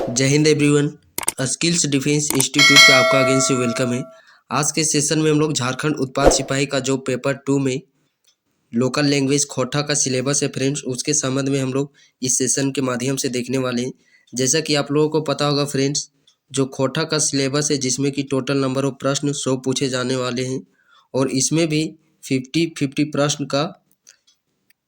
जय Hind everyone. Skills defence institute पे आपका अगेन से वेलकम है। आज के सेशन में हम लोग झारखंड उत्पाद सिपाही का जो पेपर 2 में लोकल लैंग्वेज खोटा का सिलेबस है फ्रेंड्स, उसके संबंध में हम लोग इस सेशन के माध्यम से देखने वाले हैं। जैसा कि आप लोगों को पता होगा फ्रेंड्स, जो खोटा का सिलेबस है जिसमें कि टोटल नंबर ऑफ प्रश्न 100 पूछे जाने वाले हैं और इसमें भी 50-50 प्रश्न का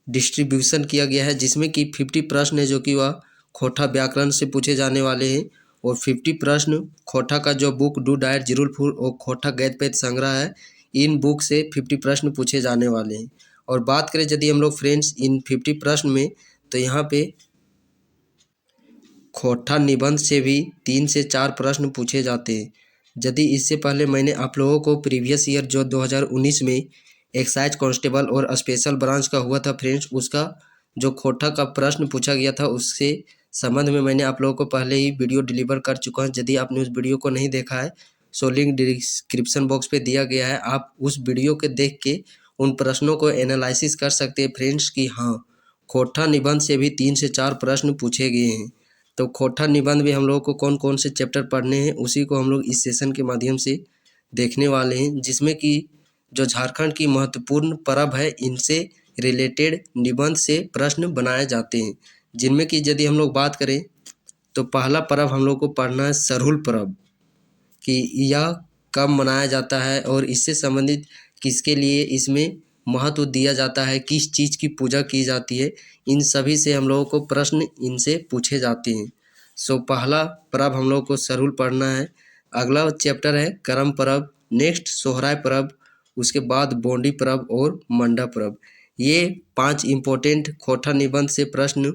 डिस्ट्रीब्यूशन किया गया है, जिसमें कि 50 प्रश्न है जो कि वह खोटा व्याकरण से पूछे जाने वाले हैं और 50 प्रश्न खोटा का जो बुक डू डायर जिरुल फूल और खोटा गैद पैद संग्रह है, इन बुक से 50 प्रश्न पूछे जाने वाले हैं। और बात करें यदि हम लोग फ्रेंड्स इन 50 प्रश्न में, तो यहाँ पे खोटा निबंध से भी 3 से 4 प्रश्न पूछे जाते हैं। यदि इससे पहले मैंने आप लोगों को प्रीवियस ईयर जो 2019 में एक्साइज कांस्टेबल और स्पेशल ब्रांच का हुआ था फ्रेंड्स, उसका जो खोटा का प्रश्न पूछा गया था उससे संबंध में मैंने आप लोगों को पहले ही वीडियो डिलीवर कर चुका हूं। यदि आपने उस वीडियो को नहीं देखा है, सो लिंक डिस्क्रिप्शन बॉक्स पे दिया गया है, आप उस वीडियो के देख के उन प्रश्नों को एनालिसिस कर सकते हैं फ्रेंड्स कि हाँ, खोटा निबंध से भी 3 से 4 प्रश्न पूछे गए हैं। तो खोटा निबंध में हम लोगों को कौन कौन से चैप्टर पढ़ने हैं उसी को हम लोग इस सेशन के माध्यम से देखने वाले हैं, जिसमें कि जो झारखंड की महत्वपूर्ण पर्व है इनसे रिलेटेड निबंध से प्रश्न बनाए जाते हैं। जिनमें कि यदि हम लोग बात करें तो पहला पर्व हम लोग को पढ़ना है सरहुल पर्व, कि यह कब मनाया जाता है और इससे संबंधित किसके लिए इसमें महत्व दिया जाता है, किस चीज़ की पूजा की जाती है, इन सभी से हम लोगों को प्रश्न इनसे पूछे जाते हैं। सो पहला पर्व हम लोग को सरहुल पढ़ना है। अगला चैप्टर है करम पर्व, नेक्स्ट सोहराय पर्व, उसके बाद बोंडी पर्व और मंडा पर्व। ये 5 इम्पोर्टेंट खोटा निबंध से प्रश्न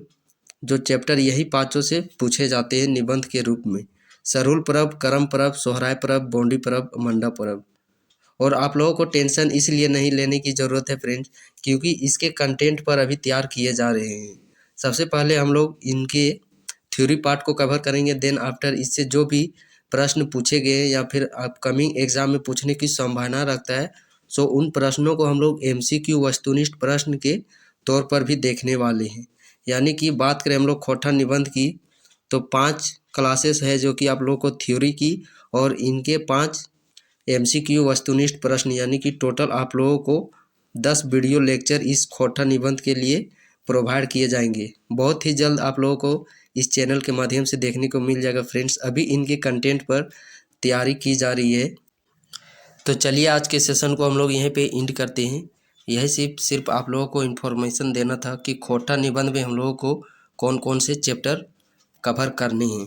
जो चैप्टर यही पाँचों से पूछे जाते हैं निबंध के रूप में। सरहुल पर्व, करम पर्व, सोहराय पर्व, बोंडी पर्व, मंडा पर्व। और आप लोगों को टेंशन इसलिए नहीं लेने की ज़रूरत है फ्रेंड्स, क्योंकि इसके कंटेंट पर अभी तैयार किए जा रहे हैं। सबसे पहले हम लोग इनके थ्योरी पार्ट को कवर करेंगे, देन आफ्टर इससे जो भी प्रश्न पूछे गए या फिर अपकमिंग एग्जाम में पूछने की संभावना रखता है, सो उन प्रश्नों को हम लोग MCQ वस्तुनिष्ठ प्रश्न के तौर पर भी देखने वाले हैं। यानी कि बात करें हम लोग खोटा निबंध की, तो 5 क्लासेस है जो कि आप लोगों को थ्योरी की और इनके 5 MCQ वस्तुनिष्ठ प्रश्न, यानी कि टोटल आप लोगों को 10 वीडियो लेक्चर इस खोटा निबंध के लिए प्रोवाइड किए जाएंगे। बहुत ही जल्द आप लोगों को इस चैनल के माध्यम से देखने को मिल जाएगा फ्रेंड्स। अभी इनके कंटेंट पर तैयारी की जा रही है। तो चलिए आज के सेशन को हम लोग यहीं पे एंड करते हैं। यही सिर्फ आप लोगों को इन्फॉर्मेशन देना था कि खोटा निबंध में हम लोगों को कौन कौन से चैप्टर कवर करने हैं।